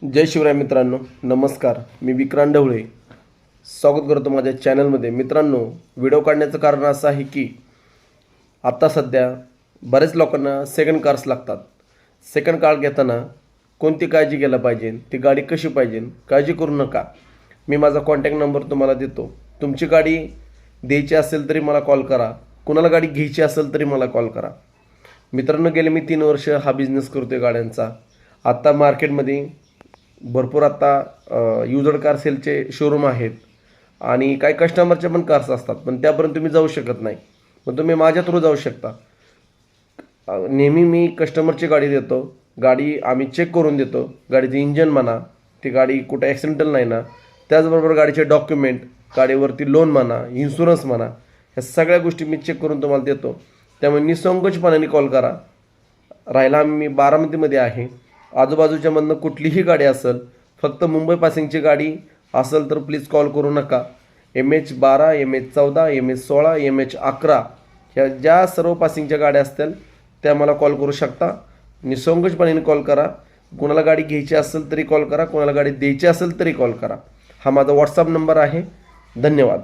जय शिवराय मित्रांनो, नमस्कार. मी विक्रांत ढवळे स्वागत करतो माझ्या चॅनलमध्ये. मित्रांनो, व्हिडिओ काढण्याचं कारण असं आहे की आत्ता सध्या बरेच लोकांना सेकंड कार्स लागतात. सेकंड कार घेताना कोणती काळजी घ्यायला पाहिजे, ती गाडी कशी पाहिजे, काळजी करू नका. मी माझा कॉन्टॅक्ट नंबर तुम्हाला देतो. तुमची गाडी द्यायची असेल तरी मला कॉल करा, कुणाला गाडी घ्यायची असेल तरी मला कॉल करा. मित्रांनो, गेले मी 3 वर्ष हा बिझनेस करतो आहे गाड्यांचा. आत्ता मार्केटमध्ये भरपूर आता युजड कार सेलचे शोरूम आहेत आणि काही कस्टमरचे पण कार्स असतात, पण त्यापर्यंत तुम्ही जाऊ शकत नाही. पण तुम्ही माझ्या थ्रू जाऊ शकता. नेहमी मी कस्टमरची गाडी देतो. गाडी आम्ही चेक करून देतो. गाडीचं इंजन म्हणा, ती गाडी कुठं ॲक्सिडेंटल नाही ना, त्याचबरोबर गाडीचे डॉक्युमेंट, गाडीवरती लोन म्हणा, इन्शुरन्स म्हणा, ह्या सगळ्या गोष्टी मी चेक करून तुम्हाला देतो. त्यामुळे निसंकोचपणाने कॉल करा. राहायला मी बारामतीमध्ये आहे. आजूबाजूच्या मधनं कुठलीही गाडी असेल, फक्त मुंबई पासिंगची गाडी असेल तर प्लीज कॉल करू नका. MH12, MH14, MH16, MH11 ह्या ज्या सर्व पासिंगच्या गाड्या असतील त्या मला कॉल करू शकता. निसंकोचपणाने कॉल करा. कोणाला गाडी घ्यायची असेल तरी कॉल करा, कोणाला गाडी द्यायची असेल तरी कॉल करा. हा माझा व्हॉट्सअप नंबर आहे. धन्यवाद.